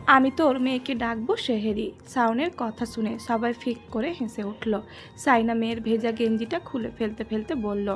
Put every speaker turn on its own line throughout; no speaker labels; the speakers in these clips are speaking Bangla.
আমি তোর মেয়েকে ডাকবো সেহেরি। সায়নের কথা শুনে সবাই ফিক করে হেসে উঠল। সাইনা মেয়ের ভেজা গেঞ্জিটা খুলে ফেলতে ফেলতে বলল,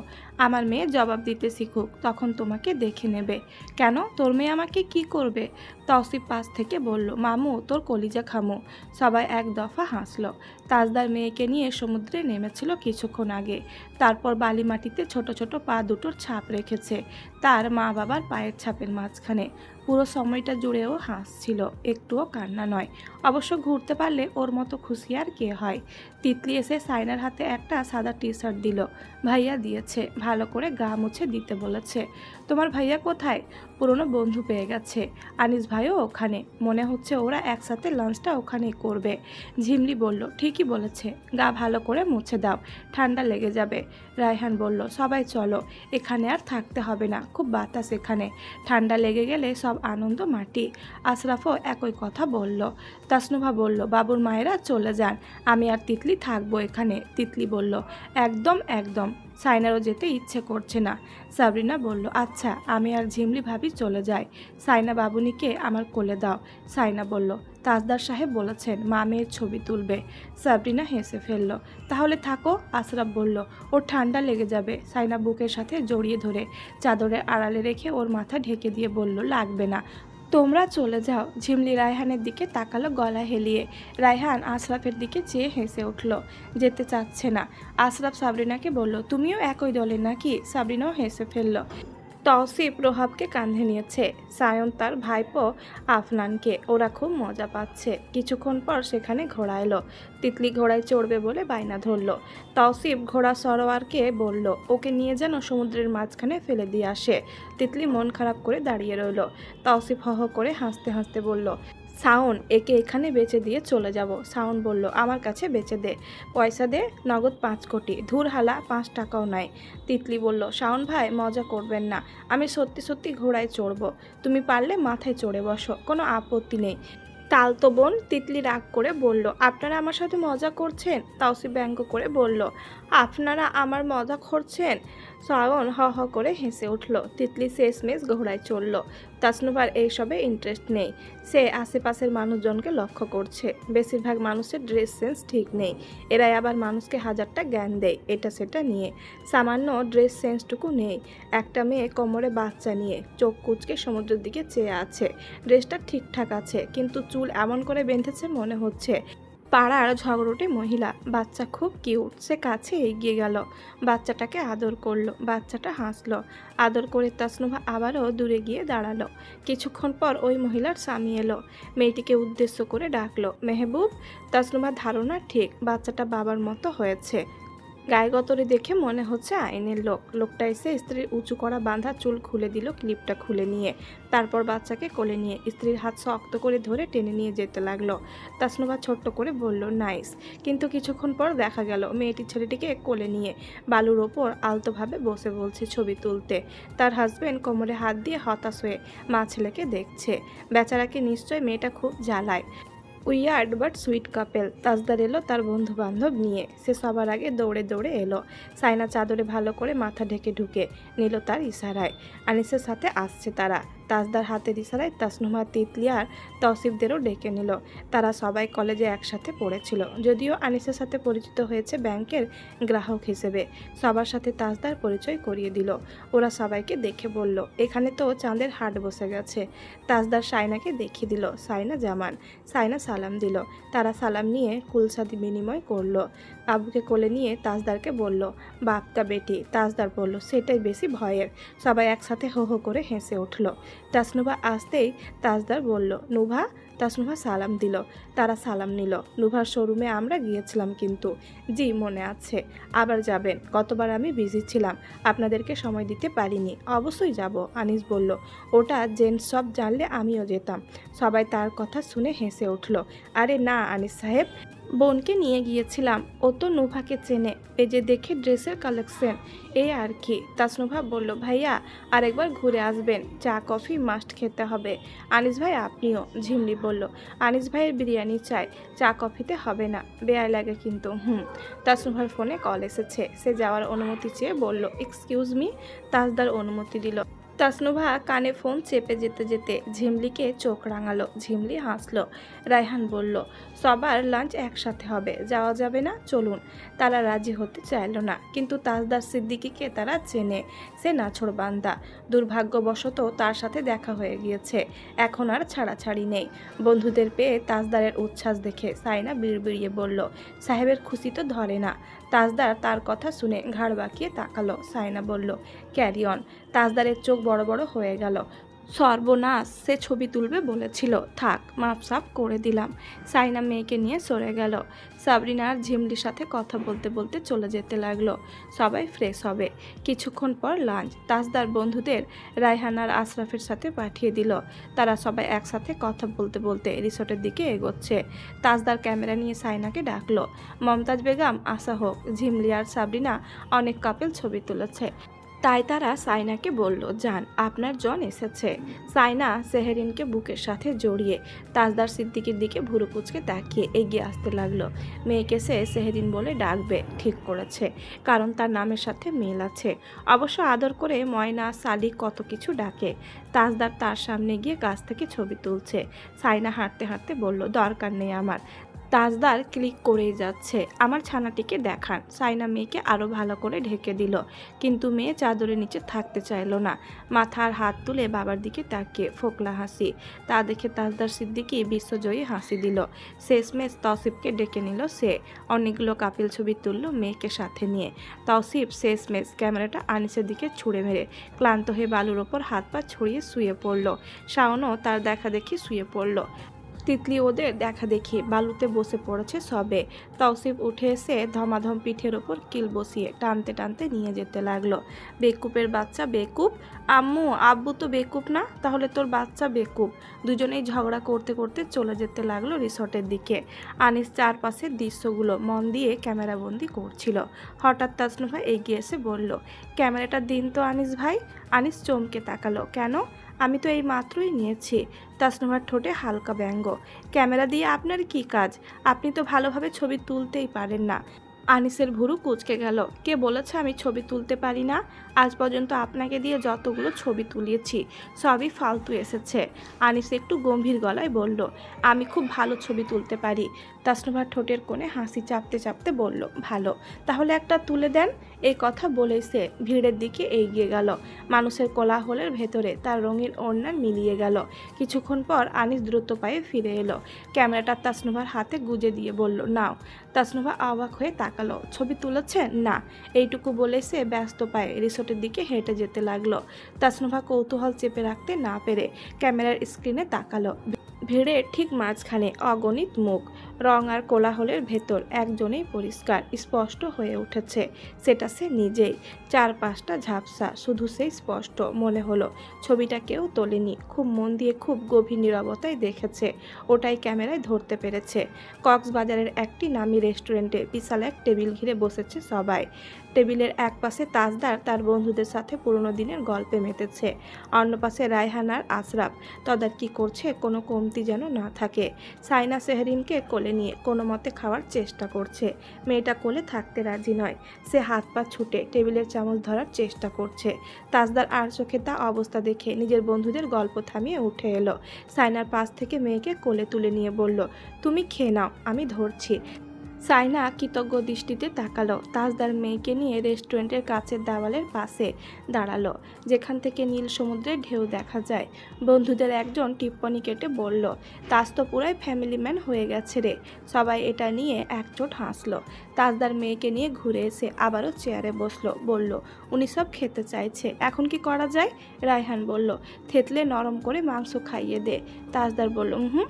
আমার মেয়ে জবাব দিতে শিখুক, তখন তোমাকে দেখে নেবে। কেন, তোর মেয়ে আমাকে কি করবে? তৌসিফ পাশ থেকে বলল, মামু তোর কলিজা খামু। সবাই এক দফা হাসল। তাজদার মেয়েকে নিয়ে সমুদ্রে নেমেছিল কিছুক্ষণ আগে। তারপর বালি মাটিতে ছোট ছোট পা দুটোর ছাপ রেখেছে, তার মা বাবার পায়ের ছাপের মাঝখানে। পুরো সময়টা জুড়েও হাসছিল, একটুও কান্না নয়। অবশ্য ঘুরতে পারলে ওর মতো খুশি আর কে হয়। তিতলি এসে সাইনার হাতে একটা সাদা টি শার্ট দিল। ভাইয়া দিয়েছে, ভালো করে গা মুছে দিতে বলেছে। তোমার ভাইয়া কোথায়? পুরনো বন্ধু পেয়ে গেছে। আনিস ভাইও ওখানে, মনে হচ্ছে ওরা একসাথে লাঞ্চটা ওখানেই করবে। ঝিমলি বলল, ঠিকই বলেছে, গা ভালো করে মুছে দাও, ঠান্ডা লেগে যাবে। রায়হান বলল, সবাই চলো, এখানে আর থাকতে হবে না, খুব বাতাস এখানে, ঠান্ডা লেগে গেলে সব আনন্দ মাটি। আশরাফও একই কথা বলল। তাসনুভা বলল, বাবুর মায়েরা চলে যান, আমি আর তিতলি থাকবো এখানে। তিতলি বলল, একদম একদম, সাইনারও যেতে ইচ্ছে করছে না। সাবরিনা বলল, আচ্ছা আমি আর ঝিমলি ভাবি চলে যাই, সাইনা বাবুনিকে আমার কোলে দাও। সাইনা বলল, তাজদার সাহেব বলেছেন মা মেয়ের ছবি তুলবে। সাবরিনা হেসে ফেলল, তাহলে থাকো। আশরাফ বলল, ওর ঠান্ডা লেগে যাবে। সাইনা বুকের সাথে জড়িয়ে ধরে চাদরের আড়ালে রেখে ওর মাথা ঢেকে দিয়ে বলল, লাগবে না, তোমরা চলে যাও। ঝিমলি রায়হানের দিকে তাকালো গলা হেলিয়ে। রায়হান আশরাফের দিকে চেয়ে হেসে উঠল, যেতে চাচ্ছে না। আশরাফ সাবরিনাকে বলল, তুমিও একই দলের নাকি? সাবরিনাও হেসে ফেলল। তৌসিফ রোহাবকে কাঁধে নিয়েছে, সায়ন তার ভাইপো আফনানকে। ওরা খুব মজা পাচ্ছে। কিছুক্ষণ পর সেখানে ঘোড়া এলো। তিতলি ঘোড়ায় চড়বে বলে বায়না ধরল। তৌসিফ ঘোড়া সরোয়ারকে বলল, ওকে নিয়ে যেন সমুদ্রের মাঝখানে ফেলে দিয়ে আসে। তিতলি মন খারাপ করে দাঁড়িয়ে রইল। তৌসিফ হহ করে হাসতে হাসতে বলল, শাওন, একে এখানে বেচে দিয়ে চলে যাব। শাওন বলল, আমার কাছে বেচে দে, পয়সা দে, নগদ 5 কোটি। ধুর হালা, 5 টাকাও নাই। তিতলি বলল, শাওন ভাই মজা করবেন না, আমি সত্যি সত্যি ঘোড়ায় চড়ব, তুমি পারলে মাথায় চড়ে বসো, কোনো আপত্তি নেই। তাল তো বোন। তিতলি রাগ করে বলল, আপনারা আমার সাথে মজা করছেন? তাওসিফ ব্যঙ্গ করে বলল, আপনারা আমার মজা করছেন? শাওন হ হ করে হেসে উঠল। তিতলি শেষমেশ ঘোড়ায় চড়ল। তাসনুভার এইসবে ইন্টারেস্ট নেই। সে আশেপাশের মানুষজনকে লক্ষ্য করছে। বেশিরভাগ মানুষের ড্রেস সেন্স ঠিক নেই, এরাই আবার মানুষকে হাজারটা জ্ঞান দেয় এটা সেটা নিয়ে। সামান্য ড্রেস সেন্সটুকু নেই। একটা মেয়ে কোমরে বাচ্চা নিয়ে চোখ কুঁচকে সমুদ্রের দিকে চেয়ে আছে। ড্রেসটা ঠিকঠাক আছে, কিন্তু চুল এমন করে বেঁধেছে মনে হচ্ছে পাড়ার ঝগড়টে মহিলা। বাচ্চা খুব কিউট। সে কাছে এগিয়ে গেল, বাচ্চাটাকে আদর করলো। বাচ্চাটা হাসলো। আদর করে তাসনুভা আবারও দূরে গিয়ে দাঁড়ালো। কিছুক্ষণ পর ওই মহিলার স্বামী এলো। মেয়েটিকে উদ্দেশ্য করে ডাকলো, মেহবুব। তাসনুভার ধারণা ঠিক, বাচ্চাটা বাবার মতো হয়েছে। গায়ে গতরে দেখে মনে হচ্ছে আইনের লোক। লোকটা এসে স্ত্রীর উঁচু করা বাঁধা চুল খুলে দিল, ক্লিপটা খুলে নিয়ে। তারপর বাচ্চাকে কোলে নিয়ে স্ত্রীর হাত শক্ত করে ধরে টেনে নিয়ে যেতে লাগলো। তাসনুভা ছোট্ট করে বলল, নাইস। কিন্তু কিছুক্ষণ পর দেখা গেল মেয়েটি ছেলেটিকে কোলে নিয়ে বালুর ওপর আলতোভাবে বসে বলছে ছবি তুলতে। তার হাজবেন্ড কোমরে হাত দিয়ে হতাশ হয়ে মা ছেলেকে দেখছে। বেচারাকে নিশ্চয় মেয়েটা খুব জ্বালায়। Weird but sweet couple. Tajdar এলো তার বন্ধু বান্ধব নিয়ে। সে সবার আগে দৌড়ে দৌড়ে এলো। সাইনা চাদরে ভালো করে মাথা ঢেকে ঢুকে নিল তার ইশারায়। আনিসের সাথে আসছে তারা। তাজদার হাতের ইশারায় তাসনুমা, তিতলি আর তৌসিফদেরও ডেকে নিল। তারা সবাই কলেজে একসাথে পড়েছিল, যদিও আনিসের সাথে পরিচিত হয়েছে ব্যাংকের গ্রাহক হিসেবে। সবার সাথে তাজদার পরিচয় করিয়ে দিল। ওরা সবাইকে দেখে বলল, এখানে তো চাঁদের হাট বসে গেছে। তাজদার সাইনাকে দেখিয়ে দিল। সাইনা জামান। সাইনা সালাম দিল। তারা সালাম নিয়ে কুলসাদি বিনিময় করলো। বাবুকে কোলে নিয়ে তাজদারকে বলল, বাপকা বেটি। তাজদার বলল, সেটাই বেশি ভয়ের। সবাই একসাথে হো হো করে হেসে উঠল। তাসনুভা আসতেই তাজদার বলল, নুভা। তাসনুভা সালাম দিল। তারা সালাম নিল। নুভার শোরুমে আমরা গিয়েছিলাম কিন্তু। জি মনে আছে। আবার যাবেন? গতবার আমি বিজি ছিলাম, আপনাদেরকে সময় দিতে পারিনি। অবশ্যই যাব, আনিস বলল। ওটা জেন্টস সব জানলে আমিও যেতাম। সবাই তার কথা শুনে হেসে উঠল। আরে না আনিস সাহেব, বোনকে নিয়ে গিয়েছিলাম, ও তো নুভাকে চেনে, এই যে দেখে ড্রেসের কালেকশন, এই আর কি। তাসনুভা বলল, ভাইয়া আরেকবার ঘুরে আসবেন, চা কফি মাস্ট খেতে হবে। আনিস ভাই আপনিও। ঝিমলি বলল, আনিস ভাইয়ের বিরিয়ানি চাই, চা কফিতে হবে না, বেয়াই লাগে কিন্তু। তাসনুভার ফোনে কল এসেছে। সে যাওয়ার অনুমতি চেয়ে বলল, এক্সকিউজ মি। তাজদার অনুমতি দিল। তাসনুভা কানে ফোন চেপে যেতে যেতে ঝিমলিকে চোখ রাঙালো। ঝিমলি হাসলো। রায়হান বলল, সবার লাঞ্চ একসাথে হবে, যাওয়া যাবে না? চলুন। তারা রাজি হতে চাইল না, কিন্তু তাজদার সিদ্দিকীকে তারা চেনে। সে নাছোড়বান্দা। দুর্ভাগ্যবশত তার সাথে দেখা হয়ে গিয়েছে। এখন আর ছাড়াছাড়ি নেই। বন্ধুদের পেয়ে তাজদারের উচ্ছ্বাস দেখে সাইনা বিড়বিড়িয়ে বলল, সাহেবের খুশি তো ধরে না। তাজদার তার কথা শুনে ঘাড় বাঁকিয়ে তাকালো। সাইনা বলল, ক্যারি অন। তাজদারের চোখ বড় বড় হয়ে গেল। সর্বনাশ, সে ছবি তুলবে বলেছিল। থাক, মাপ সাফ করে দিলাম। সাইনা মেয়েকে নিয়ে সরে গেল। সাবরিনা আর ঝিমলির সাথে কথা বলতে বলতে চলে যেতে লাগলো। সবাই ফ্রেশ হবে। কিছুক্ষণ পর লাঞ্চ। তাজদার বন্ধুদের রায়হান আর আশরাফের সাথে পাঠিয়ে দিল। তারা সবাই একসাথে কথা বলতে বলতে রিসোর্টের দিকে এগোচ্ছে। তাজদার ক্যামেরা নিয়ে সাইনাকে ডাকলো। মমতাজ বেগম, আসা হোক। ঝিমলি আর সাবরিনা অনেক কাপেল ছবি তুলেছে, তাই তারা সাইনাকে বলল, যান, আপনার জন এসেছে। সাইনা সেহেরিনকে বুকের সাথে জড়িয়ে তাজদার সিদ্দিকির দিকে ভুরু কুচকে তাকিয়ে এগিয়ে আসতে লাগলো। মেয়েকে সে সেহেরিন বলে ডাকবে, ঠিক করেছে, কারণ তার নামের সাথে মিল আছে। অবশ্য আদর করে ময়না, সালি কত কিছু ডাকে। তাজদার তার সামনে গিয়ে গাছ থেকে ছবি তুলছে। সাইনা হাঁটতে হাঁটতে বলল, দরকার নেই আমার। তাজদার ক্লিক করেই যাচ্ছে, আমার ছানাটিকে দেখান। সাইনা মেয়েকে আরও ভালো করে ঢেকে দিল, কিন্তু মেয়ে চাদরের নিচে থাকতে চাইল না। মাথার হাত তুলে বাবার দিকে তাকিয়ে ফোকলা হাসি। তা দেখে তাজদার সিদ্দিকী বিশ্বজয়ী হাসি দিল। শেষমেশ তৌসিফকে ডেকে নিল সে। অনেকগুলো কাপিল ছবি তুলল মেয়েকে সাথে নিয়ে। তৌসিফ শেষমেশ ক্যামেরাটা আনিসের দিকে ছুঁড়ে মেরে ক্লান্ত হয়ে বালুর ওপর হাত পা ছড়িয়ে শুয়ে পড়ল। শাওনও তার দেখা দেখি শুয়ে পড়ল। তিতলি ওদের দেখা দেখি বালুতে বসে পড়েছে সবে। তৌসিফ উঠে এসে ধমাধম পিঠের ওপর কিল বসিয়ে টানতে টানতে নিয়ে যেতে লাগলো। বেকুপের বাচ্চা বেকুপ। আম্মু, আব্বু তো বেকুপ না, তাহলে তোর বাচ্চা বেকুপ। দুজনেই ঝগড়া করতে করতে চলে যেতে লাগলো রিসর্টের দিকে। আনিস চারপাশের দৃশ্যগুলো মন দিয়ে ক্যামেরাবন্দি করছিল। হঠাৎ তাসনুভা এগিয়ে এসে বলল, ক্যামেরাটা দিন তো আনিস ভাই। আনিস চমকে তাকালো, কেন? আমি তো এই মাত্রই নিয়েছি। তাসনুভার ঠোঁটে হালকা ব্যঙ্গ। ক্যামেরা দিয়ে আপনার কি কাজ? আপনি তো ভালোভাবে ছবি তুলতেই পারেন না। আনিসের ভুরু কুঁচকে গেল। কে বলেছে আমি ছবি তুলতে পারি না? আজ পর্যন্ত আপনাকে দিয়ে যতগুলো ছবি তুলিয়েছি সবই ফালতু এসেছে। আনিস একটু গম্ভীর গলায় বলল, আমি খুব ভালো ছবি তুলতে পারি। তাসনুভার ঠোঁটের কোণে হাসি চাপতে চাপতে বলল, ভালো, তাহলে একটা তুলে দেন। এই কথা বলেই সে ভিড়ের দিকে এগিয়ে গেল। মানুষের কোলাহলের ভেতরে তার রঙিন ওড়না মিলিয়ে গেল। কিছুক্ষণ পর আনিস দ্রুত পায়ে ফিরে এলো। ক্যামেরাটা তাসনুভার হাতে গুজে দিয়ে বলল, নাও। তাসনুভা অবাক হয়ে তাকালো। ছবি তুলেছেন? না। এইটুকু বলে সে ব্যস্ত পায়ে রিসোর্টের দিকে হেঁটে যেতে লাগলো। তাসনুভা কৌতূহল চেপে রাখতে না পেরে ক্যামেরার স্ক্রিনে তাকালো। ভিড়ের ঠিক মাঝখানে অগণিত মুখ। রং আর কোলাহলের ভেতর একজনেই পরিষ্কার স্পষ্ট হয়ে উঠেছে, সেটা সে নিজেই। চারপাশটা ঝাপসা, শুধু সেই স্পষ্ট মনে হলো ছবিটা কেউ তোলেনি। খুব মন দিয়ে খুব গভীর নীরবতায় দেখেছে, ওটাই ক্যামেরায় ধরতে পেরেছে। কক্সবাজারের একটি নামী রেস্টুরেন্টে বিশাল এক টেবিল ঘিরে বসেছে সবাই। টেবিলের এক পাশে তাজদার তার বন্ধুদের সাথে পুরনো দিনের গল্পে মেতেছে, অন্য পাশে রায়হান আর আশরাফ তদারকি করছে কোনো কমতি যেন না থাকে। সাইনা সেহরিনকে কোলে নিয়ে কোনো মতে খাওয়ার চেষ্টা করছে। মেয়েটা কোলে থাকতে রাজি নয়। সে হাত পা ছুটে টেবিলের চামচ ধরার চেষ্টা করছে। তাজদার আর চোখে তা অবস্থা দেখে নিজের বন্ধুদের গল্প থামিয়ে উঠে এলো। সাইনার পাশ থেকে মেয়েকে কোলে তুলে নিয়ে বলল, তুমি খেয়ে নাও, আমি ধরছি। সাইনা কৃতজ্ঞ দৃষ্টিতে তাকালো। তাজদার মেয়েকে নিয়ে রেস্টুরেন্টের কাছের দেওয়ালের পাশে দাঁড়ালো, যেখান থেকে নীল সমুদ্রের ঢেউ দেখা যায়। বন্ধুদের একজন টিপ্পনি কেটে বলল, তাজ তো পুরাই ফ্যামিলি ম্যান হয়ে গেছে রে। সবাই এটা নিয়ে একচোট হাসলো। তাজদার মেয়েকে নিয়ে ঘুরে এসে আবারও চেয়ারে বসলো। বলল, উনি সব খেতে চাইছে, এখন কি করা যায়? রায়হান বলল, থেতলে নরম করে মাংস খাইয়ে দে। তাজদার বলল, হুম,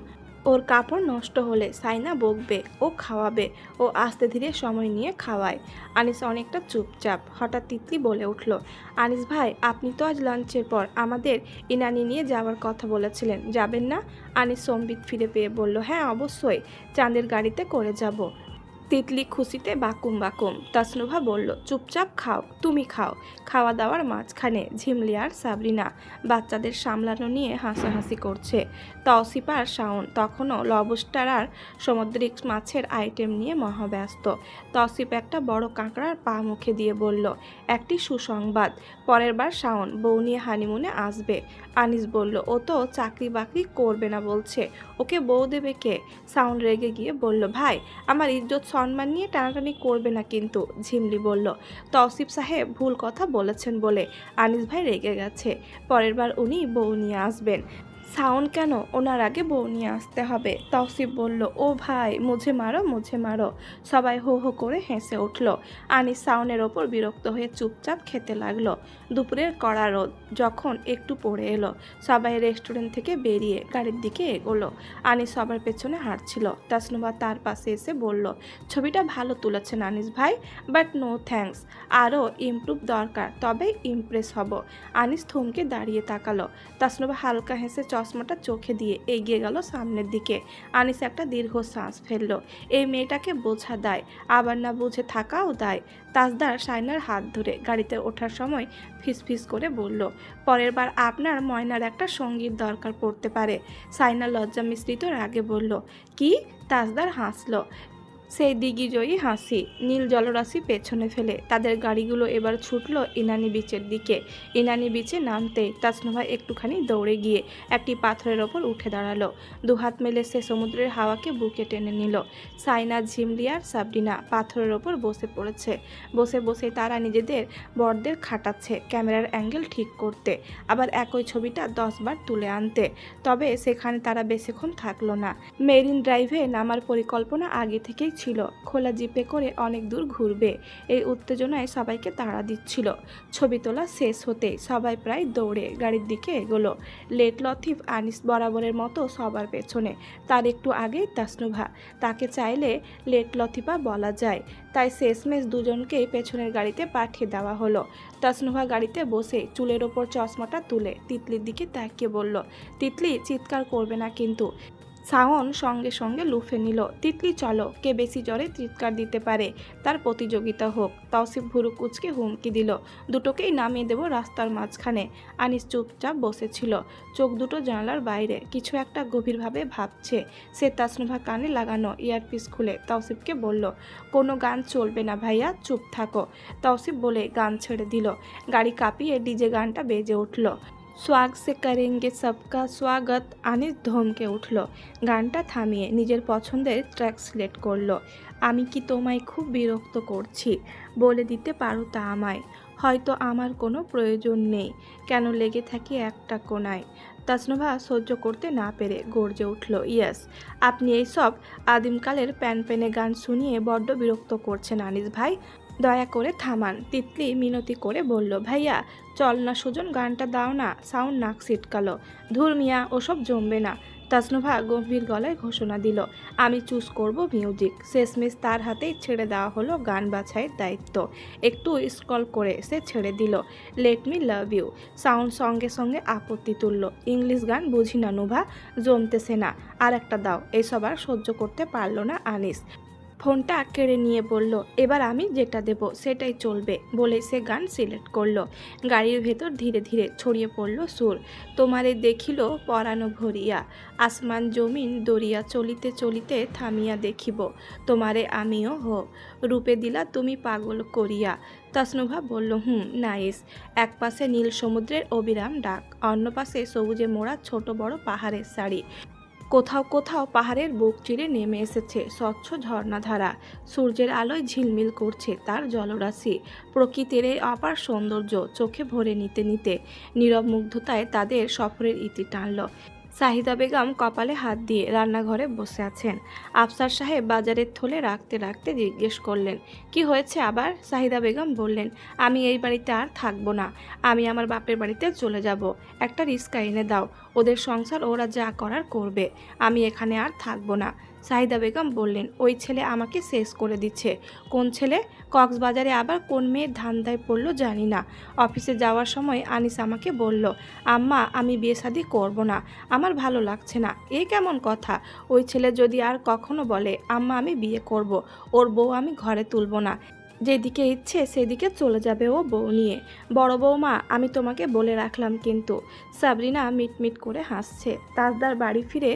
ওর কাপড় নষ্ট হলে সাইনা বকবে, ও খাওয়াবে, ও আস্তে ধীরে সময় নিয়ে খাওয়ায়। আনিস অনেকটা চুপচাপ। হঠাৎ তিতলি বলে উঠল, আনিস ভাই, আপনি তো আজ লাঞ্চের পর আমাদের ইনানি নিয়ে যাওয়ার কথা বলেছিলেন, যাবেন না? আনিস সম্বিত ফিরে পেয়ে বলল, হ্যাঁ অবশ্যই, চাঁদের গাড়িতে করে যাব। তিতলি খুশিতে বাকুম বাকুম। তাসনুভা বলল, চুপচাপ খাও, তুমি খাও। খাওয়া দাওয়ার মাঝখানে ঝিমলি আর সাবরিনা বাচ্চাদের সামলানো নিয়ে হাসাহাসি করছে। তৌসিফ আর শাওন তখনও লবস্টার আর সামুদ্রিক মাছের আইটেম নিয়ে মহাব্যস্ত। তৌসিফ একটা বড় কাঁকড়ার পা মুখে দিয়ে বলল, একটি সুসংবাদ, পরের বার শাওন বউ নিয়ে হানিমুনে আসবে। আনিস বলল, ও তো চাকরি বাকরি করবে না বলছে, ওকে বউ দেবে কে? শাওন রেগে গিয়ে বলল, ভাই আমার ইজ্জত সম্মান নিয়ে টানাটানি করবে না কিন্তু। ঝিমলি বলল, তৌসিফ সাহেব ভুল কথা বলেছেন বলে আনিস ভাই রেগে গেছে, পরের বার উনি বউ নিয়ে আসবেন। শাওন কেন, ওনার আগে বউ নিয়ে আসতে হবে। তৌসিফ বলল, ও ভাই মুঝে মারো মুঝে মারো। সবাই হো হো করে হেসে উঠল। আনিস শাওনের ওপর বিরক্ত হয়ে চুপচাপ খেতে লাগলো। দুপুরের কড়া রোদ যখন একটু পড়ে এলো, সবাই রেস্টুরেন্ট থেকে বেরিয়ে গাড়ির দিকে এগোলো। আনিস সবার পেছনে হাঁটছিল। তাসনুভা তার পাশে এসে বলল, ছবিটা ভালো তুলেছেন আনিস ভাই, বাট নো থ্যাঙ্কস, আরও ইমপ্রুভ দরকার, তবে ইমপ্রেস হব। আনিস থমকে দাঁড়িয়ে তাকালো। তাসনুভা হালকা হেসে চশমাটা চোখে দিয়ে এগিয়ে গেল সামনের দিকে। আনিস একটা দীর্ঘ শ্বাস ফেলল। এই মেয়েটাকে বোঝা দায়, আবার না বুঝে থাকাও দায়। তাজদার সাইনার হাত ধরে গাড়িতে ওঠার সময় ফিসফিস করে বলল, পরের বার আপনার ময়নার একটা সঙ্গীত দরকার পড়তে পারে। সাইনা লজ্জা মিশ্রিত রাগে বলল, কি? তাজদার হাসল, সেই দিগ্বিজয়ী হাসি। নীল জলরাশি পেছনে ফেলে তাদের গাড়িগুলো এবার ছুটল ইনানি বিচের দিকে। ইনানি বিচে নামতেই তাসনুভা একটুখানি দৌড়ে গিয়ে একটি পাথরের ওপর উঠে দাঁড়ালো। দুহাত মেলে সে সমুদ্রের হাওয়াকে বুকে টেনে নিল। সাইনা, ঝিমলি আর সাবরিনা পাথরের ওপর বসে পড়েছে। বসে বসে তারা নিজেদের বরদের খাটাচ্ছে ক্যামেরার অ্যাঙ্গেল ঠিক করতে, আবার একই ছবিটা 10 বার তুলে আনতে। তবে সেখানে তারা বেশিক্ষণ থাকলো না। মেরিন ড্রাইভে নামার পরিকল্পনা আগে থেকেই ছিল। খোলা জিপে করে অনেক দূর ঘুরবে, এই উত্তেজনায় সবাইকে তাড়া দিচ্ছিল। ছবি তোলা শেষ হতে সবাই প্রায় দৌড়ে গাড়ির দিকে এগোলো। লেট লতিফ আনিস বরাবরের মতো সবার পেছনে, তার একটু আগেই তাসনুভা। তাকে চাইলে লেট লতিফা বলা যায়, তাই শেষমেশ দুজনকেই পেছনের গাড়িতে পাঠিয়ে দেওয়া হলো। তাসনুভা গাড়িতে বসে চুলের ওপর চশমাটা তুলে তিতলির দিকে তাকিয়ে বলল, তিতলি চিৎকার করবে না কিন্তু। শাওন সঙ্গে সঙ্গে লুফে নিল, তিতলি চলো, কে বেশি জোরে চিৎকার দিতে পারে তার প্রতিযোগিতা হোক। তৌসিফ ভুরু কুচকে হুমকি দিল, দুটোকেই নামিয়ে দেব রাস্তার মাঝখানে। আনিস চুপচাপ বসেছিল, চোখ দুটো জানালার বাইরে, কিছু একটা গভীরভাবে ভাবছে। সে তাসনুভা কানে লাগানো ইয়ারপিস খুলে তৌসিফকে বলল, কোনো গান চলবে না ভাইয়া, চুপ থাকো। তৌসিফ বলে গান ছেড়ে দিল। গাড়ি কাঁপিয়ে ডিজে গানটা বেজে উঠল। स्वाग से करेंगे सबका स्वागत। আনিস ধমকে উঠল। গানটা থামিয়ে নিজের পছন্দের ট্র্যাক সিলেক্ট করলো। আমি কি তোমায় খুব বিরক্ত করছি? বলে দিতে পারো তা আমায়। হয়তো আমার কোনো প্রয়োজন নেই, কেন লেগে থাকি একটা কোনায়। তাসনুভা সহ্য করতে না পেরে গর্জে উঠল, ইয়েস, আপনি এইসব আদিমকালের প্যানপ্যানে গান শুনিয়ে বড্ড বিরক্ত করছেন আনিস ভাই, দয়া করে থামান। তিতলি মিনতি করে বলল, ভাইয়া চল না সুজন, গানটা দাও না। সাউন্ড নাক ছিটকালো, ধুর মিয়া, ওসব জমবে না। তাসনুভা গম্ভীর গলায় ঘোষণা দিল, আমি চুজ করব মিউজিক। শেষমেশ তার হাতেই ছেড়ে দেওয়া হলো গান বাছাইয়ের দায়িত্ব। একটু স্ক্রল করে সে ছেড়ে দিল, let me love you. Sound সঙ্গে সঙ্গে আপত্তি তুলল, ইংলিশ গান বুঝি না নুভা, জমতেছে না, আর একটা দাও। এইসব আর সহ্য করতে পারল না আনিস। ফোনটা কেড়ে নিয়ে বলল, এবার আমি যেটা দেব সেটাই চলবে। বলে সে গান সিলেক্ট করলো। গাড়ির ভেতর ধীরে ধীরে ছড়িয়ে পড়ল সুর, তোমারে দেখিল পরানো ভরিয়া, আসমান জমিন দরিয়া, চলিতে চলিতে থামিয়া দেখিব, তোমারে আমিও হো, রূপে দিলা তুমি পাগল করিয়া। তাসনুভা বলল, নাইস। এক পাশে নীল সমুদ্রের অবিরাম ডাক, অন্য পাশে সবুজে মোড়া ছোট বড় পাহাড়ের সারি। কোথাও কোথাও পাহাড়ের বুক চিরে নেমে এসেছে স্বচ্ছ ঝর্ণাধারা। সূর্যের আলোয় ঝিলমিল করছে তার জলরাশি। প্রকৃতির এই অপার সৌন্দর্য চোখে ভরে নিতে নিতে নীরব মুগ্ধতায় তাদের সফরের ইতি টানল। সাহিদা বেগম কপালে হাত দিয়ে রান্নাঘরে বসে আছেন। আফসার সাহেব বাজারের থলে রাখতে রাখতে জিজ্ঞেস করলেন, কি হয়েছে আবার? সাহিদা বেগম বললেন, আমি এই বাড়িতে আর থাকবো না, আমি আমার বাপের বাড়িতে চলে যাব। একটা রিক্সা এনে দাও, ওদের সংসার ওরা যা করার করবে, আমি এখানে আর থাকবো না। সাহিদা বেগম বললেন, ওই ছেলে আমাকে শেষ করে দিচ্ছে। কোন ছেলে? কক্সবাজারে আবার কোন মেয়ের ধান্দায় পড়লো জানি না। অফিসে যাওয়ার সময় আনিস আমাকে বলল, আম্মা আমি বিয়ে শাদি করবো না, আমার ভালো লাগছে না। এ কেমন কথা? ওই ছেলে যদি আর কখনো বলে আম্মা আমি বিয়ে করব, ওর বউ আমি ঘরে তুলব না, যেদিকে ইচ্ছে সেদিকে চলে যাবে ও বউ নিয়ে। বড় বৌমা আমি তোমাকে বলে রাখলাম কিন্তু। সাবরিনা মিটমিট করে হাসছে। তাজদার বাড়ি ফিরে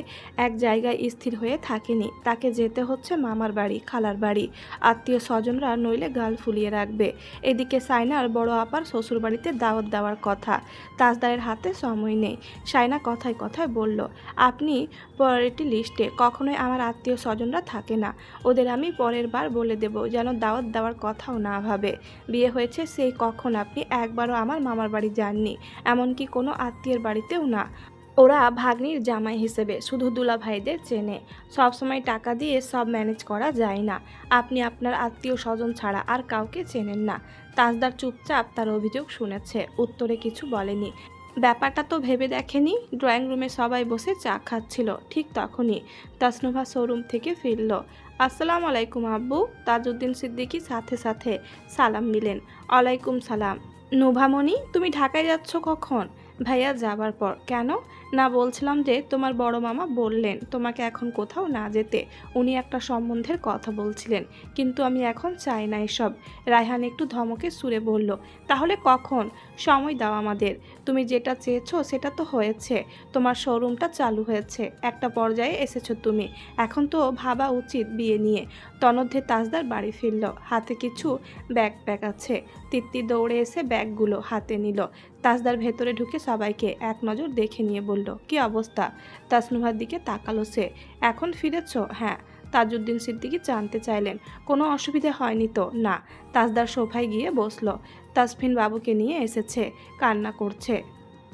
এক জায়গায় স্থির হয়ে থাকেনি, তাকে যেতে হচ্ছে মামার বাড়ি, খালার বাড়ি। আত্মীয় স্বজনরা নইলে গাল ফুলিয়ে রাখবে। এদিকে সাইনার বড় আপার শ্বশুরবাড়িতে দাওয়াত দেওয়ার কথা। তাজদারের হাতে সময় নেই। সাইনা কথায় কথায় বলল, আপনি প্রায়োরিটি লিস্টে, কখনোই আমার আত্মীয় স্বজনরা থাকে না। ওদের আমি পরের বার বলে দেব যেন দাওয়াত দেওয়ার কথাও না ভাবে। বিয়ে হয়েছে সেই কখন আপনি একবারও আমার মামার বাড়ি যাননি, এমনকি কোনো আত্মীয়ের বাড়িতেও না। ওরা ভাগ্নির জামাই হিসেবে শুধু দুলা ভাইদের চেনে। সবসময় টাকা দিয়ে সব ম্যানেজ করা যায় না। আপনি আপনার আত্মীয় স্বজন ছাড়া আর কাউকে চেনেন না। তাজদার চুপচাপ তার অভিযোগ শুনেছে, উত্তরে কিছু বলেনি। ব্যাপারটা তো ভেবে দেখেনি। ড্রয়িং রুমে সবাই বসে চা খাচ্ছিল, ঠিক তখনই তাসনুভা শোরুম থেকে ফিরল। আসসালামু আলাইকুম আব্বু। তাজউদ্দিন সিদ্দিকী সাথে সাথে সালাম নিলেন। ওয়ালাইকুম সালাম। নোভামণি তুমি ঢাকায় যাচ্ছ কখন? ভাইয়া যাবার পর। কেন? না বলছিলাম যে তোমার বড় মামা বললেন তোমাকে এখন কোথাও না যেতে, উনি একটা সম্বন্ধের কথা বলছিলেন, কিন্তু আমি এখন চাই না এসব। রায়হান একটু ধমকে সুরে বলল, তাহলে কখন? সময় দাও আমাদের। তুমি যেটা চেয়েছো সেটা তো হয়েছে, তোমার শোরুমটা চালু হয়েছে, একটা পর্যায়ে এসেছো তুমি, এখন তো ভাবা উচিত বিয়ে নিয়ে। তনধ্যে তাজদার বাড়ি ফিরল, হাতে কিছু ব্যাগ আছে। তিত্তি দৌড়ে এসে ব্যাগগুলো হাতে নিল। তাজদার ভেতরে ঢুকে সবাইকে এক নজর দেখে নিয়ে বলল, কি অবস্থা? তাসনুভার দিকে তাকালো সে। এখন ফিরেছ? হ্যাঁ। তাজউদ্দিন সিদ্দিকী জানতে চাইলেন, কোনো অসুবিধে হয়নি তো? না। তাজদার সোফায় গিয়ে বসল। তাসফিন বাবুকে নিয়ে এসেছে, কান্না করছে।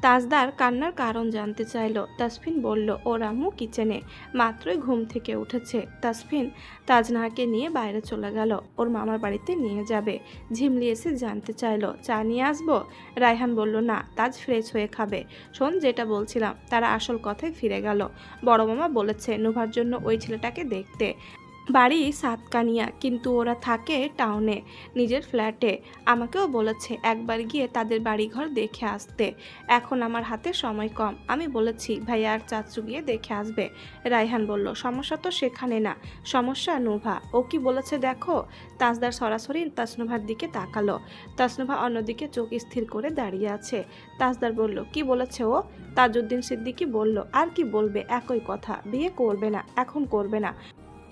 তাজদার কান্নার কারণ জানতে চাইল। তাসফিন বলল, ওর আম্মু কিচেনে, মাত্রই ঘুম থেকে উঠেছে। তাসফিন তাজনাহাকে নিয়ে বাইরে চলে গেল, ওর মামার বাড়িতে নিয়ে যাবে। ঝিমলি এসে জানতে চাইল, চা নিয়ে আসবো? রায়হান বলল, না, তাজ ফ্রেশ হয়ে খাবে। শোন, যেটা বলছিলাম। তারা আসল কথায় ফিরে গেল। বড় মামা বলেছে নুভার জন্য ওই ছেলেটাকে দেখতে। বাড়ি সাতকানিয়া, কিন্তু ওরা থাকে টাউনে, নিজের ফ্ল্যাটে। আমাকেও বলেছে একবার গিয়ে তাদের বাড়িঘর দেখে আসতে। এখন আমার হাতে সময় কম, আমি বলেছি ভাইয়া আর চাচু গিয়ে দেখে আসবে। রায়হান বলল, সমস্যা তো সেখানে না, সমস্যা নুভা। ও কি বলেছে দেখো। তাজদার সরাসরি তাসনুভার দিকে তাকালো। তাসনুভা অন্যদিকে চোখ স্থির করে দাঁড়িয়ে আছে। তাজদার বলল, কি বলেছে ও? তাজউদ্দিন সিদ্দিকী বলল, আর কি বলবে, একই কথা, বিয়ে করবে না, এখন করবে না,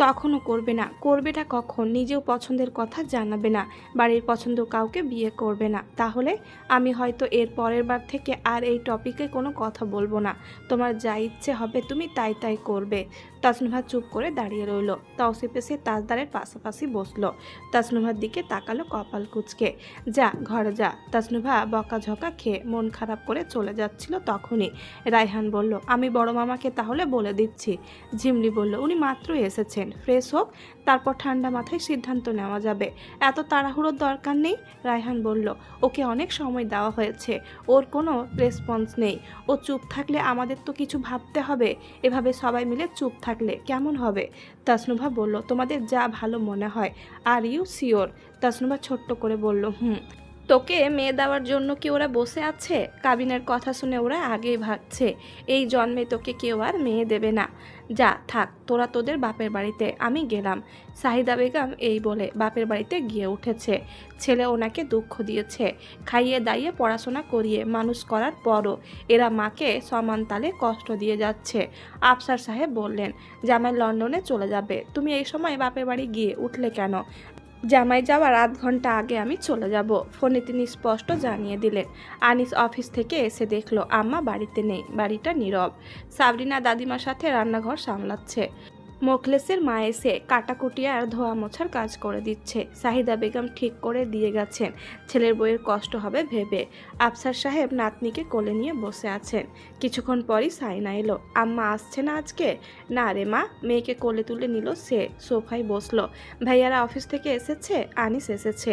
তখনও করবে না। করবেটা কখন? নিজেও পছন্দের কথা জানাবে না, বাড়ির পছন্দ কাউকে বিয়ে করবে না। তাহলে আমি হয়তো এর পরের বার থেকে আর এই টপিকে কোনো কথা বলবো না। তোমার যা ইচ্ছে হবে তুমি তাই তাই করবে। তাসনুভা চুপ করে দাঁড়িয়ে রইল। তৌসিফ এসে তাজদারের পাশাপাশি বসলো। তাসনুভার দিকে তাকালো কপাল কুঁচকে। যা ঘরে যা। তাসনুভা বকাঝকা খেয়ে মন খারাপ করে চলে যাচ্ছিল, তখনই রায়হান বলল, আমি বড় মামাকে তাহলে বলে দিচ্ছি। ঝিমলি বলল, উনি মাত্রই এসেছেন, ফ্রেশ হোক, তারপর ঠান্ডা মাথায় সিদ্ধান্ত নেওয়া যাবে, এত তাড়াহুড়োর দরকার নেই। রায়হান বলল, ওকে অনেক সময় দেওয়া হয়েছে, ওর কোনো রেসপন্স নেই। ও চুপ থাকলে আমাদের তো কিছু ভাবতে হবে, এভাবে সবাই মিলে চুপ থাকলে কেমন হবে? তাসনুভা বলল, তোমাদের যা ভালো মনে হয়। Are you sure? তাসনুভা ছোট্ট করে বলল, তোকে মেয়ে দেওয়ার জন্য কি ওরা বসে আছে? কাবিনের কথা শুনে ওরা আগেই ভাগছে, এই জন্মে তোকে কেউ আর মেয়ে দেবে না। যা থাক তোরা তোদের বাপের বাড়িতে, আমি গেলাম। সাহিদা বেগম এই বলে বাপের বাড়িতে গিয়ে উঠেছে। ছেলে ওনাকে দুঃখ দিয়েছে, খাইয়ে দাইয়ে পড়াশোনা করিয়ে মানুষ করার পরও এরা মাকে সমান তালে কষ্ট দিয়ে যাচ্ছে। আফসার সাহেব বললেন, জামাই লন্ডনে চলে যাবে, তুমি এই সময় বাপের বাড়ি গিয়ে উঠলে কেন? জামাই যাওয়ার আধ ঘন্টা আগে আমি চলে যাব, ফোনে তিনি স্পষ্ট জানিয়ে দিলেন। আনিস অফিস থেকে এসে দেখলো আম্মা বাড়িতে নেই, বাড়িটা নীরব। সাবরিনা দাদিমার সাথে রান্নাঘর সামলাচ্ছে। মোখলেসের মা এসে কাটাকুটি আর ধোয়া মোছার কাজ করে দিচ্ছে। সাহিদা বেগম ঠিক করে দিয়ে গেছেন ছেলের বইয়ের কষ্ট হবে ভেবে। আফসার সাহেব নাতনিকে কোলে নিয়ে বসে আছেন। কিছুক্ষণ পরই সাইনা এলো। আম্মা আসছে না আজকে? না রে মা। মেয়েকে কোলে তুলে নিল সে, সোফায় বসলো। ভাইয়ারা অফিস থেকে এসেছে? আনিস এসেছে।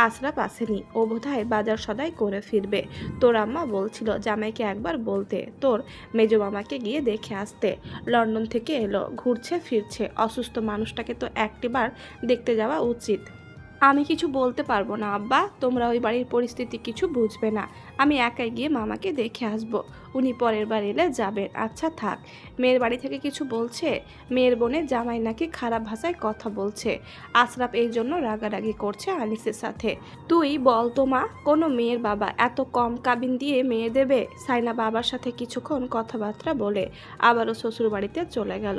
আশরাফ আসেনি, ও বোধহয় বাজার সদাই করে ফিরবে। তোর আম্মা বলছিল জামাইকে একবার বলতে তোর মেজো মামাকে গিয়ে দেখে আসতে। লন্ডন থেকে এলো, ঘুরছে ফিরছে, অসুস্থ মানুষটাকে তো একটিবার দেখতে যাওয়া উচিত। আমি কিছু বলতে পারবো না আব্বা, তোমরা ওই বাড়ির পরিস্থিতি কিছু বুঝবে না। আমি একাই গিয়ে মামাকে দেখে আসব। উনি পরের বার এলে যাবেন। আচ্ছা থাক। মেয়ের বাড়ি থেকে কিছু বলছে? মেয়ের বোনের জামাই নাকি খারাপ ভাষায় কথা বলছে। আশরাফ এই জন্য রাগারাগি করছে আনিসের সাথে। তুই বল তো মা, কোনো মেয়ের বাবা এত কম কাবিন দিয়ে মেয়ে দেবে? সাইনা বাবার সাথে কিছুক্ষণ কথাবার্তা বলে আবারও শ্বশুর বাড়িতে চলে গেল।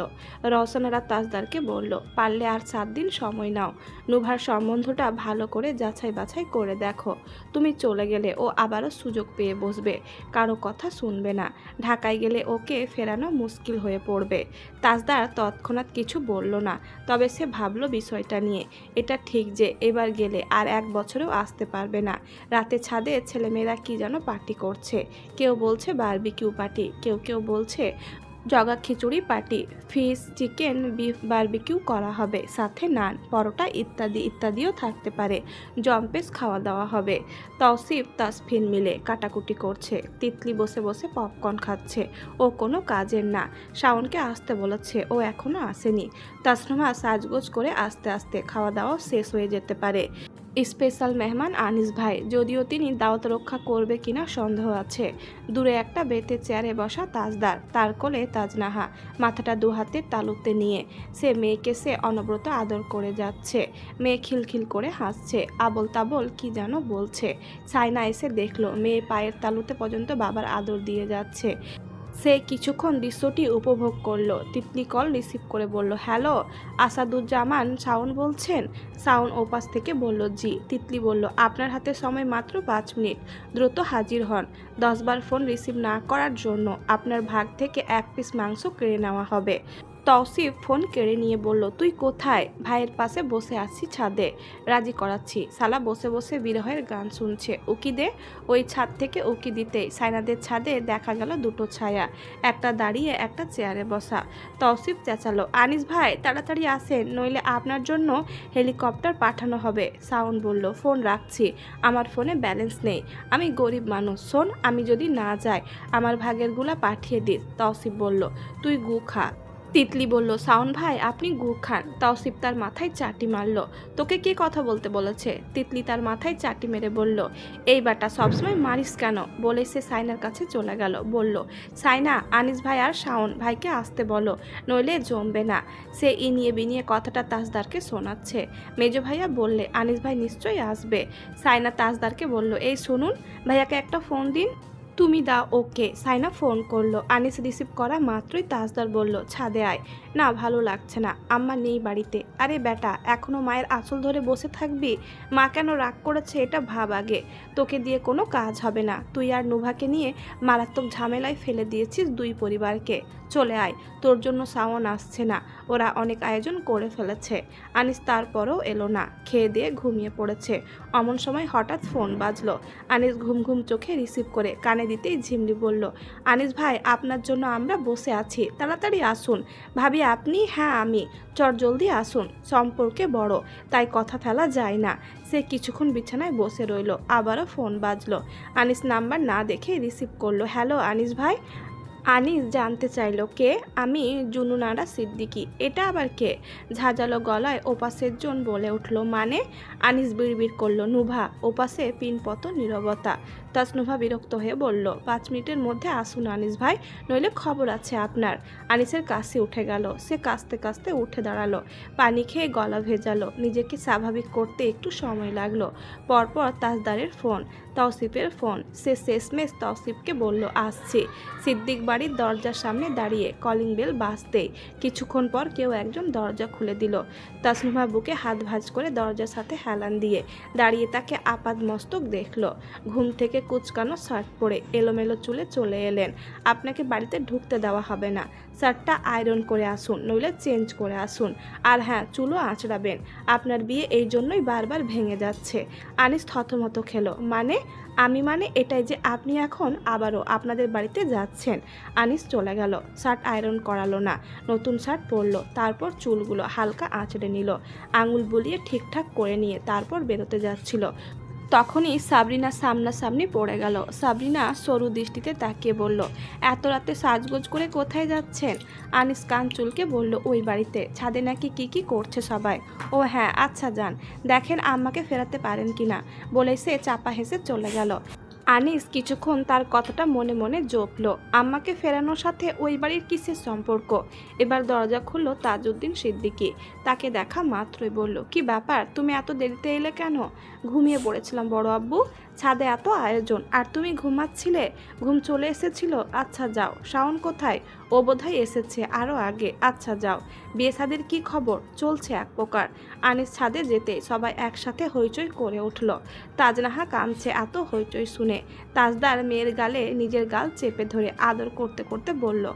রওশনারা তাজদারকে বলল, পারলে আর 7 দিন সময় নাও, নুভার সম্বন্ধটা ভালো করে যাচাই বাছাই করে দেখো। তুমি চলে গেলে ও আবারও সুযোগ পেয়ে বসবে, কারো কথা শুনবে না। ঢাকায় গেলে ওকে ফেরানো মুশকিল হয়ে পড়বে। তাজদার তৎক্ষণাৎ কিছু বলল না, তবে সে ভাবলো বিষয়টা নিয়ে। এটা ঠিক যে এবার গেলে আর 1 বছরেও আসতে পারবে না। রাতে ছাদে ছেলেমেয়েরা কি যেন পার্টি করছে। কেউ বলছে বারবিকিউ পার্টি, কেউ কেউ বলছে জগা খিচুড়ি party, fish chicken beef barbecue করা হবে, সাথে নান পরোটা ইত্যাদি ইত্যাদিও থাকতে পারে। জম্পেস খাওয়া দাওয়া হবে। তৌসিফ তাসফিন মিলে কাটাকুটি করছে। তিতলি বসে বসে পপকর্ন খাচ্ছে। ও কোনো কাজের না। শাওনকে আসতে বলেছে, ও এখনো আসেনি। তাসনুমা সাজগোজ করে আস্তে আস্তে খাওয়া দাওয়া শেষ হয়ে যেতে পারে। স্পেশাল মেহমান আনিস ভাই, যদিও তিনি দাওয়াত রক্ষা করবে কিনা সন্দেহ আছে। দূরে একটা বেতের চেয়ারে বসা তাজদার, তার কোলে তাজনাহা, মাথাটা 2 হাতের তালুতে নিয়ে। সে মেয়েকে সে অনবরত আদর করে যাচ্ছে। মেয়ে খিলখিল করে হাসছে, আবল তাবল কি যেন বলছে। সাইনা এসে দেখলো মেয়ে পায়ের তালুতে পর্যন্ত বাবার আদর দিয়ে যাচ্ছে। সে কিছুক্ষণ দৃশ্যটি উপভোগ করলো। তিতলি কল রিসিভ করে বলল, হ্যালো আসাদুজ্জামান, শাওন বলছেন? শাওন ওপাশ থেকে বলল, জি। তিতলি বলল, আপনার হাতে সময় মাত্র 5 মিনিট, দ্রুত হাজির হন। 10 বার ফোন রিসিভ না করার জন্য আপনার ভাগ থেকে 1 পিস মাংস কেড়ে নেওয়া হবে। তৌসিফ ফোন কেড়ে নিয়ে বলল, তুই কোথায়? ভাইয়ের পাশে বসে আছি ছাদে, রাজি করাচ্ছি। শালা বসে বসে বিরহের গান শুনছে। উকি দে। ওই ছাদ থেকে উকি দিতেই সাইনাদের ছাদে দেখা গেল 2টো ছায়া, একটা দাঁড়িয়ে একটা চেয়ারে বসা। তৌসিফ চেঁচালো, আনিস ভাই তাড়াতাড়ি আসেন, নইলে আপনার জন্য হেলিকপ্টার পাঠানো হবে। শাওন বলল, ফোন রাখছি, আমার ফোনে ব্যালেন্স নেই, আমি গরিব মানুষ। শোন, আমি যদি না যাই আমার ভাগেরগুলা পাঠিয়ে দিস। তৌসিফ বলল, তুই গু খা। তিতলি বলল, শাওন ভাই আপনি গু খান। তৌসিফ তার মাথায় চাটি মারল, তোকে কে কথা বলতে বলেছে? তিতলি তার মাথায় চাটি মেরে বলল, এই বাটা সবসময় মারিস কেন? বলে সে সাইনার কাছে চলে গেল। বলল, সাইনা আনিস ভাই আর শাওন ভাইকে আসতে বলো, নইলে জমবে না। সে ইনিয়ে বিনিয়ে কথাটা তাজদারকে শোনাচ্ছে। মেজো ভাইয়া বললে, আনিস ভাই নিশ্চয়ই আসবে। সাইনা তাজদারকে বলল, এই শুনুন, ভাইয়াকে একটা ফোন দিন। তুমি দাও ওকে। সাইনা ফোন করলো। আনিস রিসিভ করা মাত্রই তাজদার বলল, ছাদে আয়। না ভালো লাগছে না, আম্মা নেই বাড়িতে। আরে বেটা, এখনো মায়ের আঁচল ধরে বসে থাকবি? মা কেন রাগ করেছে এটা ভাব আগে। তোকে দিয়ে কোনো কাজ হবে না। তুই আর নুভাকে নিয়ে মারাত্মক ঝামেলায় ফেলে দিয়েছিস 2 পরিবারকে। চলে আয়, তোর জন্য শাওন আসছে না, ওরা অনেক আয়োজন করে ফেলেছে। আনিস তারপরও এলো না, খেয়ে দিয়ে ঘুমিয়ে পড়েছে। অমন সময় হঠাৎ ফোন বাজলো। আনিস ঘুম ঘুম চোখে রিসিভ করে কানে দিতেই ঝিমলি বলল, আনিস ভাই আপনার জন্য আমরা বসে আছি, তাড়াতাড়ি আসুন। ভাবি আপনি? হ্যাঁ আমি। চট জলদি আসুন, সম্পর্কে বড়, তাই কথা ফেলা যায় না। সে কিছুক্ষণ বিছানায় বসে রইল। আবারও ফোন বাজলো। আনিস নাম্বার না দেখে রিসিভ করলো। হ্যালো আনিস ভাই। আনিস জানতে চাইল, কে? আমি জুনুনারা সিদ্দিকী। এটা আবার কে? ঝাঁঝালো গলায় ওপাশের জন বলে উঠল, মানে? আনিস বিড়বিড় করলো, নুভা। ওপাশে পিনপত নীরবতা। তাসনুভা বিরক্ত হয়ে বলল, 5 মিনিটের মধ্যে আসুন আনিস ভাই, নইলে খবর আছে আপনার। আনিসের কাশি উঠে গেল। সে কাঁচতে কাঁচতে উঠে দাঁড়ালো। পানি খেয়ে গলা ভেজালো। নিজেকে স্বাভাবিক করতে একটু সময় লাগলো। পরপর তাজদারের ফোন। তৌসিফের ফোন। সে শেষমেশ তৌসিফকে বলল আসছি। সিদ্দিক বাড়ির দরজার সামনে দাঁড়িয়ে, কলিং বেল বাজতেই কিছুক্ষণ পর কেউ একজন দরজা খুলে দিল। তাসনুভা বুকে হাত ভাঁজ করে দরজার সাথে হেলান দিয়ে দাঁড়িয়ে তাকে আপাদ মস্তক দেখল। ঘুম থেকে কুচকানো শার্ট পরে এলোমেলো চুলে চলে এলেন। আপনাকে বাড়িতে ঢুকতে দেওয়া হবে না। শার্টটা আয়রন করে আসুন, নইলে চেঞ্জ করে আসুন। আর হ্যাঁ, চুলও আঁচড়াবেন। আপনার বিয়ে এই জন্যই বারবার ভেঙে যাচ্ছে। আনিস থতমত খেলো। মানে এটাই যে আপনি এখন আবারও আপনাদের বাড়িতে যাচ্ছেন। আনিস চলে গেল। শার্ট আয়রন করালো না, নতুন শার্ট পরলো। তারপর চুলগুলো হালকা আঁচড়ে নিল, আঙুল বুলিয়ে ঠিকঠাক করে নিয়ে তারপর বেরোতে যাচ্ছিল। তখনই সাবরিনা সামনাসামনি পড়ে গেল। সাবরিনা সরু দৃষ্টিতে তাকিয়ে বলল, এত রাতে সাজগোজ করে কোথায় যাচ্ছেন? আনিস কান চুলকে বলল, ওই বাড়িতে। ছাদে নাকি কি করছে সবাই। ও হ্যাঁ, আচ্ছা যান, দেখেন আম্মাকে ফেরাতে পারেন কিনা। বলে সে চাপা হেসে চলে গেল। আনিস কিছুক্ষণ তার কথাটা মনে মনে জপল। আম্মাকে ফেরানোর সাথে ওই বাড়ির কিসের সম্পর্ক? এবার দরজা খুলল তাজউদ্দিন সিদ্দিকী। তাকে দেখা মাত্রই বলল, কি ব্যাপার, তুমি এত দেরিতে এলে কেন? ঘুমিয়ে পড়েছিলাম বড় আব্বু। ছাদে এত আয়োজন আর তুমি ঘুমাচ্ছিলে? ঘুম চলে এসেছিল? আচ্ছা যাও। শাওন কোথায়? ও বোধহয় এসেছে আরও আগে। আচ্ছা যাও। বিয়ে শাদির কি খবর? চলছে এক প্রকার। আনিস ছাদে যেতে সবাই একসাথে হইচই করে উঠল। তাজনাহা কাঁদছে এত হইচই শুনে। তাজদার মেয়ের গালে নিজের গাল চেপে ধরে আদর করতে করতে বলল,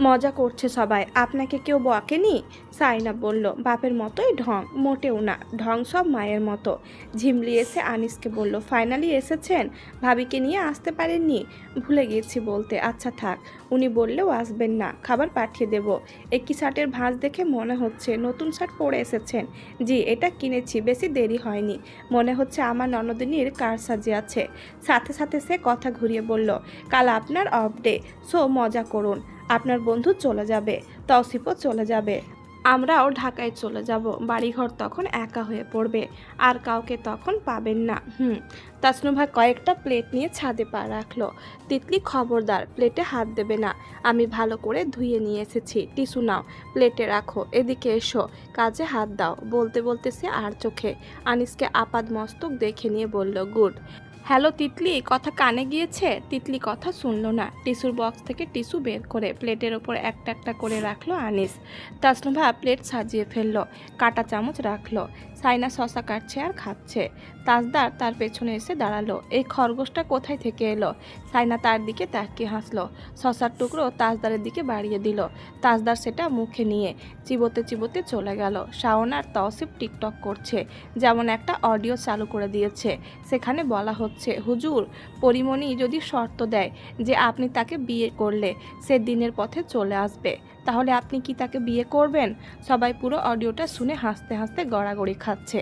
মজা করছে সবাই, আপনাকে কেউ বকেনি? সাইনা বলল, বাপের মতোই ঢং। মোটেও না, ঢং সব মায়ের মতো। ঝিমলি এসে আনিসকে বলল, ফাইনালি এসেছেন? ভাবিকে নিয়ে আসতে পারেননি? ভুলে গেছি বলতে। আচ্ছা থাক, উনি বললেও আসবেন না, খাবার পাঠিয়ে দেব। একই শার্টের ভাঁজ দেখে মনে হচ্ছে নতুন শার্ট পরে এসেছেন। জি, এটা কিনেছি, বেশি দেরি হয়নি। মনে হচ্ছে আমার ননদিনীর কারসাজি আছে। সাথে সাথে সে কথা ঘুরিয়ে বলল, কাল আপনার অফ ডে, সো মজা করুন। আপনার বন্ধু চলে যাবে, তৌসিফও চলে যাবে, আমরাও ঢাকায় চলে যাব। বাড়িঘর তখন একা হয়ে পড়বে, আর কাউকে তখন পাবেন না। তাসনুভা কয়েকটা প্লেট নিয়ে ছাদে পা রাখলো। তিতলি, খবরদার প্লেটে হাত দেবে না, আমি ভালো করে ধুয়ে নিয়ে এসেছি। টিস্যু নাও, প্লেটে রাখো, এদিকে এসো, কাজে হাত দাও। বলতে বলতে সে আর চোখে আনিসকে আপাদ মস্তক দেখে নিয়ে বলল, গুড। হ্যালো তিতলি, কথা কানে গিয়েছে? তিতলি কথা শুনলো না। টিস্যুর বক্স থেকে টিস্যু বের করে প্লেটের ওপর একটা একটা করে রাখলো আনিস। তাসনুভা প্লেট সাজিয়ে ফেললো, কাটা চামচ রাখলো। সাইনা শশা কাটছে আর খাচ্ছে। তাজদার তার পেছনে এসে দাঁড়ালো। এই খরগোশটা কোথায় থেকে এলো? সাইনা তার দিকে তাকিয়ে হাসলো। শশার টুকরো তাজদারের দিকে বাড়িয়ে দিল। তাজদার সেটা মুখে নিয়ে চিবোতে চিবোতে চলে গেল। শাওন আর তৌসিফ টিকটক করছে, যেমন একটা অডিও চালু করে দিয়েছে। সেখানে বলা হচ্ছে, হুজুর, পরিমণি যদি শর্ত দেয় যে আপনি তাকে বিয়ে করলে সে দিনের পথে চলে আসবে, তাহলে আপনি কি তাকে বিয়ে করবেন? সবাই পুরো অডিওটা শুনে হাসতে হাসতে গড়াগড়ি খাচ্ছে।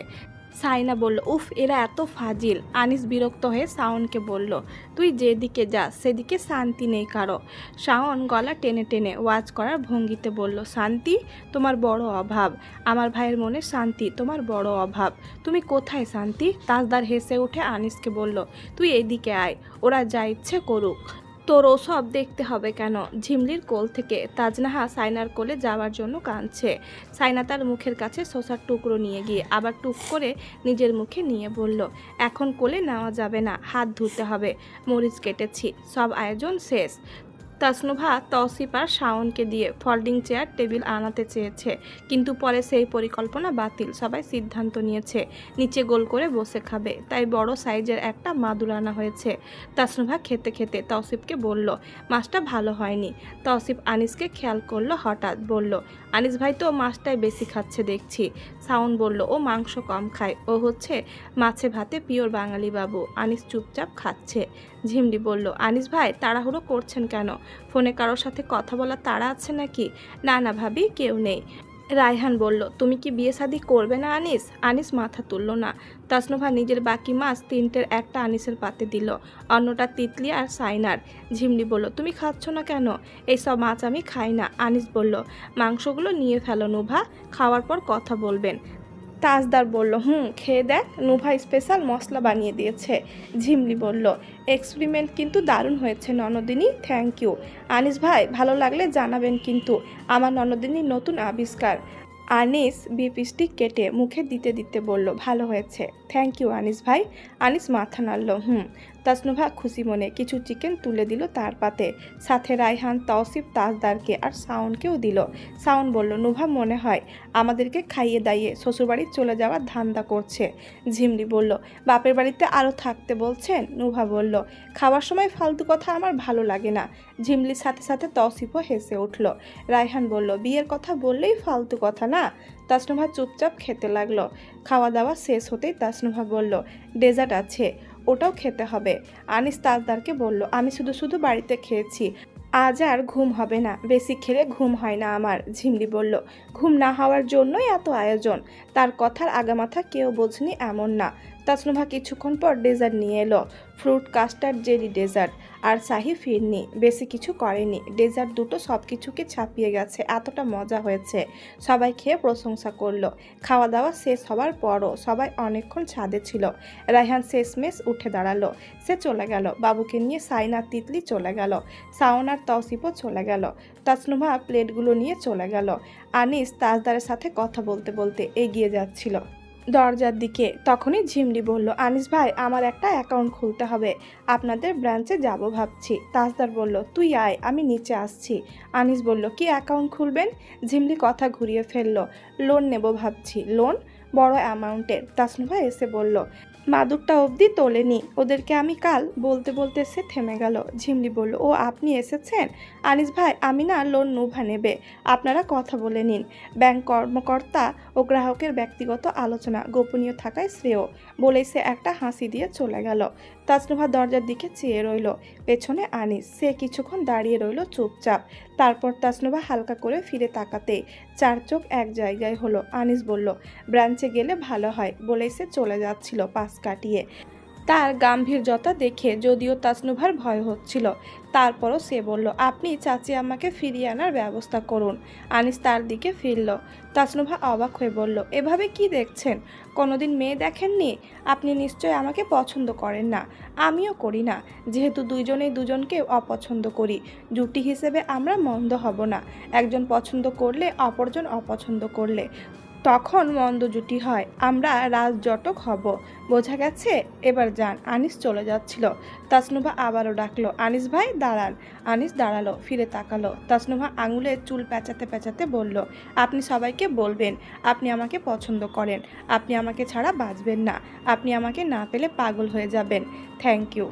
সাইনা বলল, উফ, এরা এত ফাজিল। আনিস বিরক্ত হয়ে শাওনকে বলল, তুই যেদিকে যাস সেদিকে শান্তি নেই কারো। শাওন গলা টেনে টেনে ওয়াজ করার ভঙ্গিতে বলল, শান্তি তোমার বড় অভাব। আমার ভাইয়ের মনে শান্তি তোমার বড় অভাব। তুমি কোথায় শান্তি? তাজদার হেসে উঠে আনিসকে বলল, তুই এদিকে আয়, ওরা যা ইচ্ছে করুক, তোর ওসব দেখতে হবে কেন? ঝিমলির কোল থেকে তাজনাহা সাইনার কোলে যাওয়ার জন্য কাঁদছে। সাইনা তার মুখের কাছে শসার টুকরো নিয়ে গিয়ে আবার টুক করে নিজের মুখে নিয়ে বলল, এখন কোলে নেওয়া যাবে না, হাত ধুতে হবে। মরিচ কেটেছি, সব আয়োজন শেষ। তাসনুভা তৌসিফ আর শাওনকে দিয়ে ফোল্ডিং চেয়ার টেবিল আনাতে চেয়েছে, কিন্তু পরে সেই পরিকল্পনা বাতিল। সবাই সিদ্ধান্ত নিয়েছে নিচে গোল করে বসে খাবে, তাই বড় সাইজের একটা মাদুর আনা হয়েছে। তাসনুভা খেতে খেতে তৌসিফকে বলল, মাছটা ভালো হয়নি। তৌসিফ আনিসকে খেয়াল করলো, হঠাৎ বলল, আনিস ভাই তো মাছটাই বেশি খাচ্ছে দেখছি। শাওন বলল, ও মাংস কম খায়, ও হচ্ছে মাছে ভাতে পিওর বাঙালি বাবু। আনিস চুপচাপ খাচ্ছে। ঝিমলি বলল, আনিস ভাই তাড়াহুড়ো করছেন কেন? ফোনে কারোর সাথে কথা বলার তাড়া আছে নাকি? না না ভাবি, কেউ নেই। রায়হান বলল, তুমি কি বিয়ে শাদী করবে না আনিস? আনিস মাথা তুলল না। তাসনুভা নিজের বাকি মাছ তিনটের একটা আনিসের পাতে দিল, অন্যটা তিতলি আর সাইনার। ঝিমলি বলল, তুমি খাচ্ছ না কেন? এইসব মাছ আমি খাই না। আনিস বলল, মাংসগুলো নিয়ে ফেলো নুভা, খাওয়ার পর কথা বলবেন। তাজদার বলল, খেয়ে দেখ, নুভা স্পেশাল মশলা বানিয়ে দিয়েছে। ঝিমলি বলল, এক্সপেরিমেন্ট কিন্তু দারুণ হয়েছে ননদিনী, থ্যাংক ইউ। আনিস ভাই, ভালো লাগলে জানাবেন কিন্তু, আমার ননদিনীর নতুন আবিষ্কার। আনিস বিপ স্টিক কেটে মুখে দিতে দিতে বলল, ভালো হয়েছে, থ্যাংক ইউ আনিস ভাই। আনিস মাথা নাড়ল। তাসনুভা খুশি মনে কিছু চিকেন তুলে দিল তার পাতে, সাথে রায়হান, তৌসিফ, তাজদারকে আর শাওনকেও দিল। শাওন বলল, নুভা মনে হয় আমাদেরকে খাইয়ে দাইয়ে শ্বশুরবাড়ি চলে যাওয়ার ধান্দা করছে। ঝিমলি বলল, বাপের বাড়িতে আরও থাকতে বলছেন? নুভা বলল, খাওয়ার সময় ফালতু কথা আমার ভালো লাগে না। ঝিমলির সাথে সাথে তৌসিফও হেসে উঠল। রায়হান বলল, বিয়ের কথা বললেই ফালতু কথা না। তাসনুভা চুপচাপ খেতে লাগলো। খাওয়া দাওয়া শেষ হতেই তাসনুভা বলল, ডেজার্ট আছে, ওটাও খেতে হবে। আনিস তাজদারকে বলল, আমি শুধু শুধু বাড়িতে খেয়েছি, আজ আর ঘুম হবে না, বেশি খেলে ঘুম হয় না আমার। ঝিমলি বলল, ঘুম না হওয়ার জন্যই এত আয়োজন। তার কথার আগামাথা কেউ বোঝেনি এমন না। তাসনুভা কিছুক্ষণ পর ডেজার্ট নিয়ে এলো, ফ্রুট কাস্টার্ড জেলি ডেজার্ট। আর শাহি ফিরনি, বেশি কিছু করেনি। ডেজার্ট দুটো সব কিছুকে ছাপিয়ে গেছে, এতটা মজা হয়েছে। সবাই খেয়ে প্রশংসা করলো। খাওয়া দাওয়া শেষ হওয়ার পরও সবাই অনেকক্ষণ ছাদে ছিল। রায়হান শেষমেশ উঠে দাঁড়ালো, সে চলে গেল। বাবুকে নিয়ে সাইনা তিতলি চলে গেল। শাওন আর তৌসিফও চলে গেল। তাসনুভা প্লেটগুলো নিয়ে চলে গেল। আনিস তাজদারের সাথে কথা বলতে বলতে এগিয়ে যাচ্ছিল দরজার দিকে। তখনই ঝিমলি বলল, আনিস ভাই, আমার একটা অ্যাকাউন্ট খুলতে হবে, আপনাদের ব্রাঞ্চে যাব ভাবছি। তাজদার বলল, তুই আয়, আমি নিচে আসছি। আনিস বলল, কি অ্যাকাউন্ট খুলবেন? ঝিমলি কথা ঘুরিয়ে ফেলল, লোন নেব ভাবছি। লোন? বড় অ্যামাউন্টের? তাসনুভা এসে বলল, মাদুরটা অবধি তোলেনি, ওদেরকে আমি কাল। বলতে বলতে সে থেমে গেল। ঝিমলি বলল, ও আপনি এসেছেন? আনিস ভাই, আমি না, লোন নুভা নেবে, আপনারা কথা বলে নিন। ব্যাংক কর্মকর্তা ও গ্রাহকের ব্যক্তিগত আলোচনা গোপনীয় থাকায় শ্রেয়, বলেই সে একটা হাসি দিয়ে চলে গেল। তাসনুভা দরজার দিকে চেয়ে রইল। পেছনে আনিস, সে কিছুক্ষণ দাঁড়িয়ে রইল চুপচাপ। তারপর তাসনুভা হালকা করে ফিরে তাকাতে চার চোখ এক জায়গায় হলো। আনিস বলল, ব্রাঞ্চে গেলে ভালো হয়, বলেই সে চলে যাচ্ছিল পাশ কাটিয়ে। তার গাম্ভীর্যতা দেখে যদিও তাসনুভার ভয় হচ্ছিল, তারপরও সে বলল, আপনি চাচি আমাকে ফিরিয়ে আনার ব্যবস্থা করুন। আনিস তার দিকে ফিরল। তাসনুভা অবাক হয়ে বলল, এভাবে কি দেখছেন? কোনোদিন মেয়ে দেখেননি? আপনি নিশ্চয় আমাকে পছন্দ করেন না, আমিও করি না। যেহেতু দুইজনেই দুজনকে অপছন্দ করি, জুটি হিসেবে আমরা মন্দ হব না। একজন পছন্দ করলে অপরজন অপছন্দ করলে তখন মন্দ জুটি হয়, আমরা রাজজটক হব। বোঝা গেছে? এবার যান। আনিস চলে যাচ্ছিল। তাসনুভা আবারও ডাকলো, আনিস ভাই দাঁড়ান। আনিস দাঁড়ালো, ফিরে তাকালো। তাসনুভা আঙুলের চুল পেঁচাতে পেঁচাতে বলল, আপনি সবাইকে বলবেন আপনি আমাকে পছন্দ করেন, আপনি আমাকে ছাড়া বাঁচবেন না, আপনি আমাকে না পেলে পাগল হয়ে যাবেন। Thank you.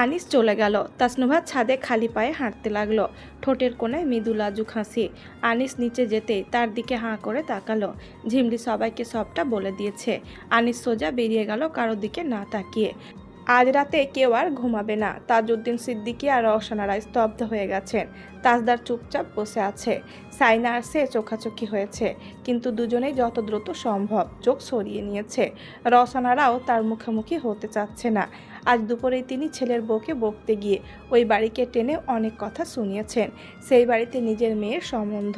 আনিস চলে গেল। তাসনুভা ছাদে খালি পায়ে হাঁটতে লাগলো, ঠোঁটের কোণায় মৃদু লাজুক হাসি। আনিস নিচে যেতেই তার দিকে হাঁ করে তাকালো। ঝিমলি সবাইকে সবটা বলে দিয়েছে। আনিস সোজা বেরিয়ে গেল, কারোর দিকে না তাকিয়ে। আজ রাতে কেউ আর ঘুমাবে না। তাজউদ্দিন সিদ্দিকী আর রওশনারা স্তব্ধ হয়ে গেছেন। তাজদার চুপচাপ বসে আছে। সাইনা আর সে চোখাচোখি হয়েছে, কিন্তু দুজনেই যত দ্রুত সম্ভব চোখ সরিয়ে নিয়েছে। রওশনারাও তার মুখোমুখি হতে চাচ্ছে না। আজ দুপুরেই তিনি ছেলের বউকে বকতে গিয়ে ওই বাড়িকে টেনে অনেক কথা শুনিয়েছেন, সেই বাড়িতে নিজের মেয়ের সম্বন্ধ।